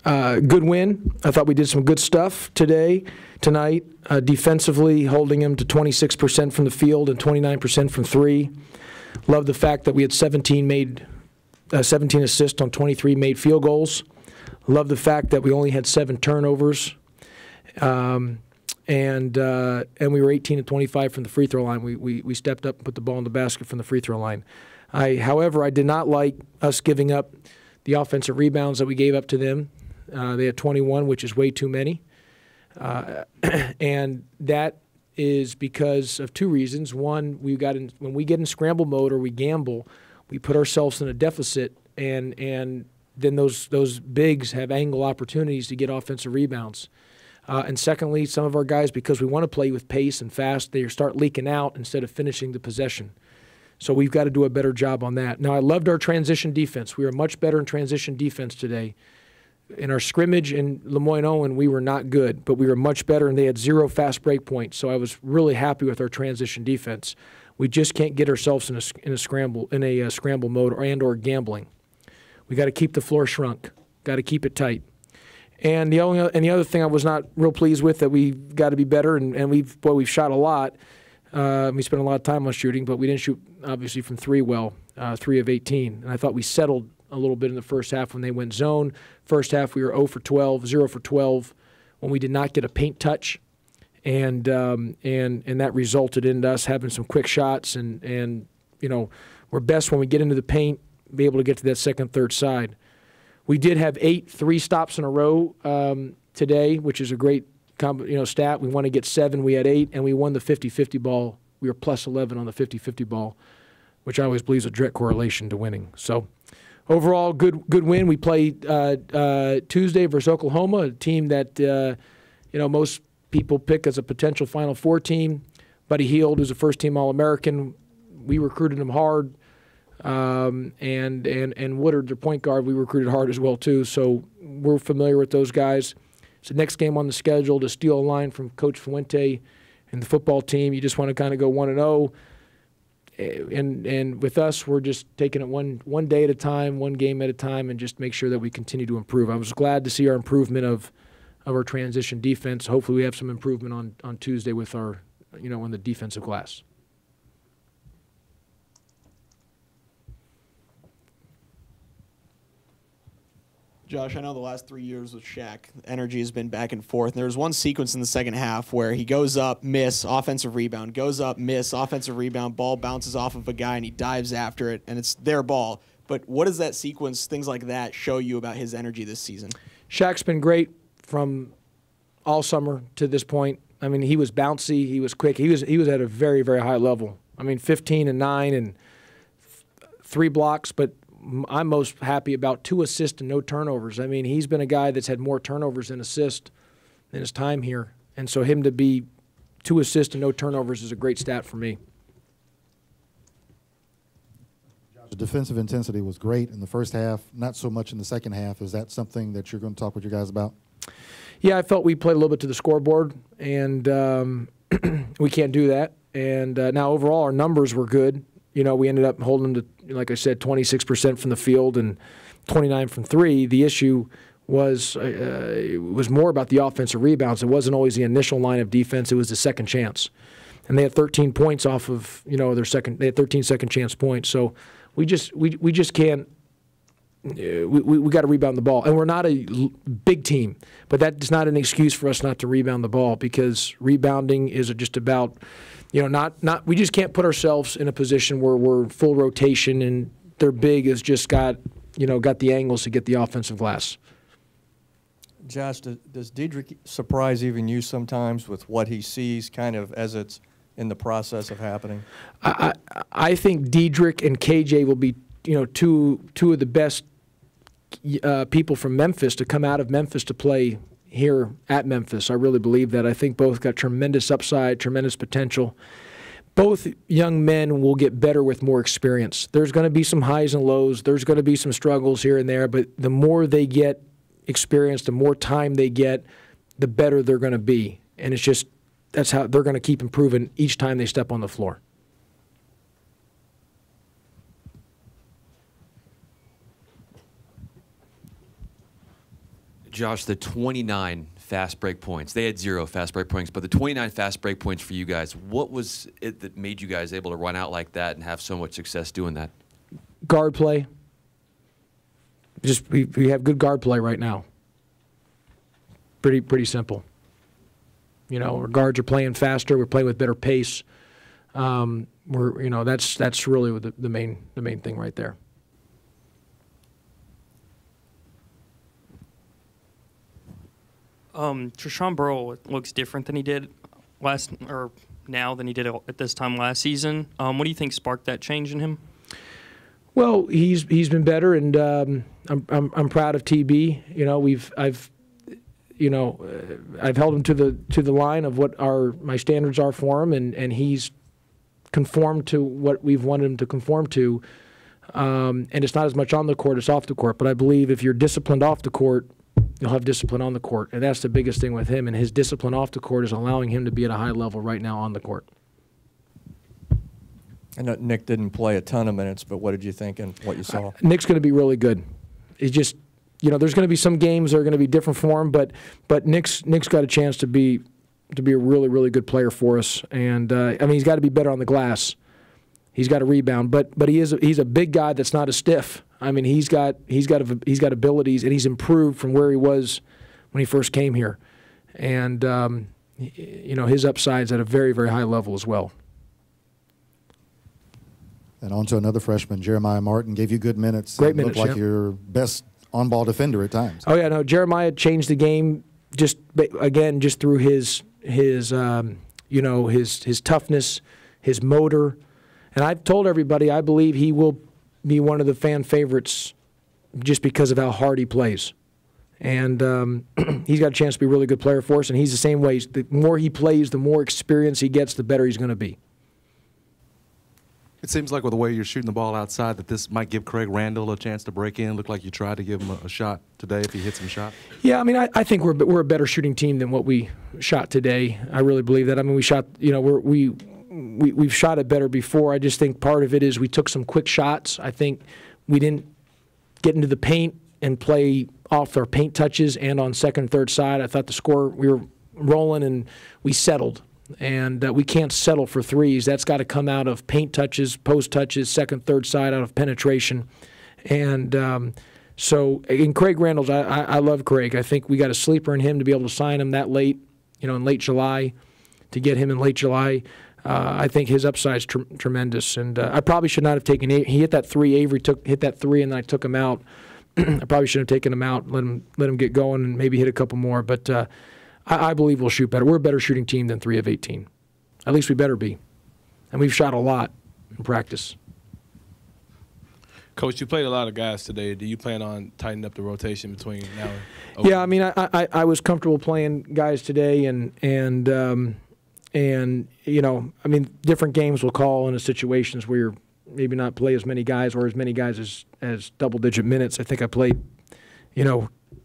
Good win. I thought we did some good stuff tonight. Defensively, holding them to 26% from the field and 29% from three. Love the fact that we had 17 assists on 23 made field goals. Love the fact that we only had 7 turnovers. And we were 18 of 25 from the free throw line. We stepped up and put the ball in the basket from the free throw line. However, I did not like us giving up the offensive rebounds that we gave up to them. They had 21, which is way too many. And that is because of 2 reasons. One, when we get in scramble mode or we gamble, we put ourselves in a deficit, and then those bigs have angle opportunities to get offensive rebounds. And secondly, some of our guys, because we want to play with pace and fast, they start leaking out instead of finishing the possession. So we've got to do a better job on that. Now, I loved our transition defense. We were much better in transition defense today. In our scrimmage in Lemoyne-Owen, we were not good, but we were much better, and they had 0 fast break points. So I was really happy with our transition defense. We just can't get ourselves in a scramble mode or gambling. We got to keep the floor shrunk. Got to keep it tight. And the other thing I was not real pleased with, that we got to be better, and we've shot a lot. We spent a lot of time on shooting, but we didn't shoot obviously from 3 well, 3 of 18. And I thought we settled a little bit in the first half when they went zone. First half we were 0 for 12, 0 for 12 when we did not get a paint touch, and that resulted in us having some quick shots. And we're best when we get into the paint, be able to get to that second, third side. We did have 8 3-stops in a row today, which is a great stat. We want to get 7. We had 8, and we won the 50-50 ball. We were plus 11 on the 50-50 ball, which I always believe is a direct correlation to winning. So overall, good win. We played Tuesday versus Oklahoma, a team that most people pick as a potential Final Four team. Buddy Hield, who's a first-team All-American, we recruited him hard. And Woodard, their point guard, we recruited hard as well too. So we're familiar with those guys. It's the next game on the schedule to steal a line from Coach Fuente and the football team. You just want to kind of go 1-0. And with us, we're just taking it one day at a time, one game at a time, and just make sure that we continue to improve. I was glad to see our improvement of our transition defense. Hopefully we have some improvement on Tuesday with our, on the defensive glass. Josh, I know the last 3 years with Shaq, energy has been back and forth. And there was one sequence in the second half where he goes up, miss, offensive rebound, goes up, miss, offensive rebound, ball bounces off of a guy, and he dives after it, and it's their ball. But what does that sequence, things like that, show you about his energy this season? Shaq's been great from all summer to this point. I mean, he was bouncy, he was quick, he was at a very, very high level. I mean, 15 and 9 and 3 blocks, but I'm most happy about 2 assists and no turnovers. I mean, he's been a guy that's had more turnovers than assists in his time here. And so him to be 2 assists and no turnovers is a great stat for me. The defensive intensity was great in the first half, not so much in the second half. Is that something that you're going to talk with your guys about? Yeah, I felt we played a little bit to the scoreboard, and we can't do that. And now overall our numbers were good. We ended up holding them to, like I said, 26% from the field and 29 from 3. The issue was more about the offensive rebounds. It wasn't always the initial line of defense. It was the second chance. And they had 13 points off of, their second. They had 13 second chance points. So we just can't. We got to rebound the ball. And we're not a big team, but that's not an excuse for us not to rebound the ball, because rebounding is just about – we just can't put ourselves in a position where we're full rotation and their big has just got the angles to get the offensive glass. Josh, does Diedrich surprise even you sometimes with what he sees kind of as it's in the process of happening? I think Diedrich and KJ will be, two of the best people from Memphis to come out of Memphis to play here at Memphis. I really believe that. I think both got tremendous upside, tremendous potential. Both young men will get better with more experience. There's going to be some highs and lows. There's going to be some struggles here and there, but the more they get experience, the more time they get, the better they're going to be. And it's just, that's how they're going to keep improving each time they step on the floor. Josh, the 29 fast break points. They had 0 fast break points, but the 29 fast break points for you guys, what was it that made you guys able to run out like that and have so much success doing that? Guard play. Just we have good guard play right now. Pretty simple. You know, our guards are playing faster. We're playing with better pace. That's really the main thing right there. Treshawn Burrow looks different than he did now than he did at this time last season. What do you think sparked that change in him? Well, he's been better, and I'm proud of TB. You know, I've held him to the line of what my standards are for him, and he's conformed to what we've wanted him to conform to. And it's not as much on the court as off the court. But I believe if you're disciplined off the court, you'll have discipline on the court, and that's the biggest thing with him. And his discipline off the court is allowing him to be at a high level right now on the court. I know Nick didn't play a ton of minutes, but what did you think and what you saw? Nick's going to be really good. He's just, there's going to be some games that are going to be different for him, but Nick's got a chance to be a really, really good player for us. And he's got to be better on the glass. He's got to rebound, but he's a big guy that's not as stiff. I mean, he's got abilities, and he's improved from where he was when he first came here. And his upside's at a very, very high level as well. And on to another freshman, Jeremiah Martin, gave you good minutes. Great minutes, looked like your best on-ball defender at times. Oh yeah, no, Jeremiah changed the game just through his toughness, his motor. And I've told everybody I believe he will be one of the fan favorites just because of how hard he plays. And he's got a chance to be a really good player for us, and he's the same way. The more he plays, the more experience he gets, the better he's going to be. It seems like with the way you're shooting the ball outside that this might give Craig Randall a chance to break in. Looked like you tried to give him a shot today if he hits some shot. Yeah, I mean, I think we're a better shooting team than what we shot today. I really believe that. I mean, we shot, we've shot it better before. I just think part of it is we took some quick shots. I think we didn't get into the paint and play off our paint touches and on second, third side. I thought we were rolling and we settled. And we can't settle for threes. That's got to come out of paint touches, post touches, second, third side, out of penetration. And so in Craig Randall's, I love Craig. I think we got a sleeper in him to be able to sign him that late, in late July, to get him in late July. I think his upside's tremendous. And I probably should not have taken he hit that three. Avery hit that three, and then I took him out. I probably should have taken him out, let him get going, and maybe hit a couple more. But I believe we'll shoot better. We're a better shooting team than 3 of 18. At least we better be. And we've shot a lot in practice. Coach, you played a lot of guys today. Do you plan on tightening up the rotation between now and Yeah, I mean, I was comfortable playing guys today, and different games will call in situations where you're maybe not play as many guys or as many guys as double-digit minutes. I think I played,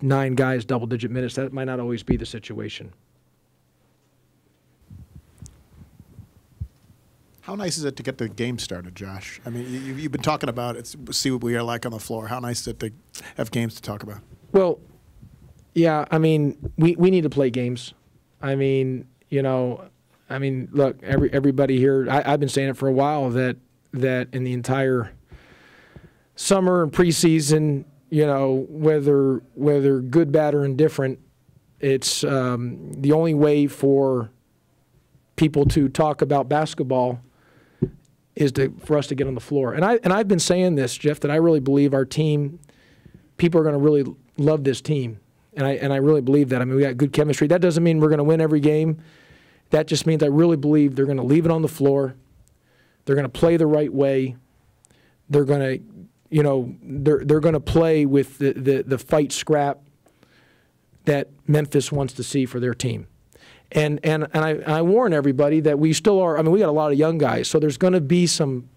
9 guys double-digit minutes. That might not always be the situation. How nice is it to get the game started, Josh? I mean, you've been talking about it, see what we are like on the floor. How nice is it to have games to talk about? Well, yeah, I mean, we need to play games. I mean, look, everybody here, I've been saying it for a while that in the entire summer and preseason, whether good, bad, or indifferent, it's the only way for people to talk about basketball is for us to get on the floor. And I've been saying this, Jeff, that I really believe our team, people are going to really love this team, and I really believe that. I mean, we got good chemistry. That doesn't mean we're going to win every game. That just means I really believe they're going to leave it on the floor. They're going to play the right way. They're going to they're going to play with the fight scrap that Memphis wants to see for their team. And I warn everybody that we still are, I mean, we got a lot of young guys, so there's going to be some,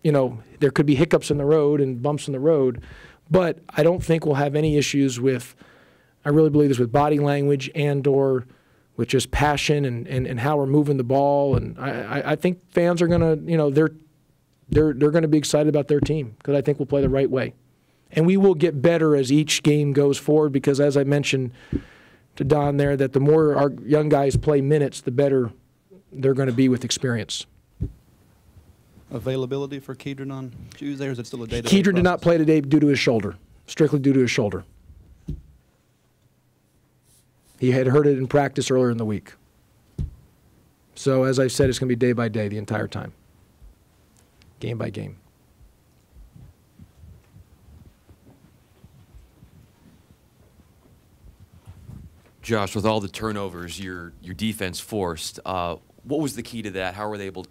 there could be hiccups in the road and bumps in the road, but I don't think we'll have any issues with, I really believe this, with body language and/or with just passion and how we're moving the ball. And I think fans are going to, they're going to be excited about their team because I think we'll play the right way. And we will get better as each game goes forward because, as I mentioned to Don there, that the more our young guys play minutes, the better they're going to be with experience. Availability for Kedron on Tuesday, or is it still a day-to-day Kedron did not play today due to his shoulder, strictly due to his shoulder. He had hurt it in practice earlier in the week. So, as I said, it's going to be day by day the entire time, game by game. Josh, with all the turnovers your defense forced, what was the key to that? How were they able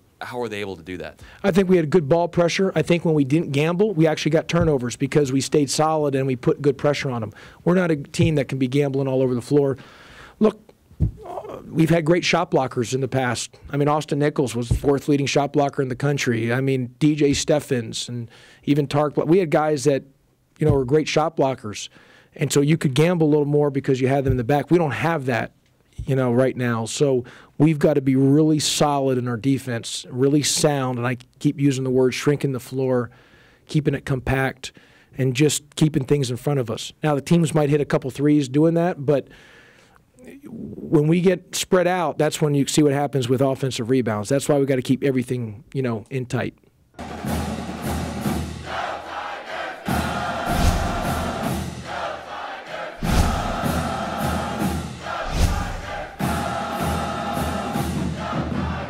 to do that? I think we had good ball pressure. I think when we didn't gamble, we actually got turnovers because we stayed solid and we put good pressure on them. We're not a team that can be gambling all over the floor. Look, we've had great shot blockers in the past. I mean, Austin Nichols was the 4th leading shot blocker in the country. I mean, DJ Steffens and even Tark. We had guys that, were great shot blockers. And so you could gamble a little more because you had them in the back. We don't have that, right now. So we've got to be really solid in our defense, really sound. And I keep using the word shrinking the floor, keeping it compact, and just keeping things in front of us. Now, the teams might hit a couple threes doing that, but when we get spread out, that's when you see what happens with offensive rebounds. That's why we got to keep everything, in tight.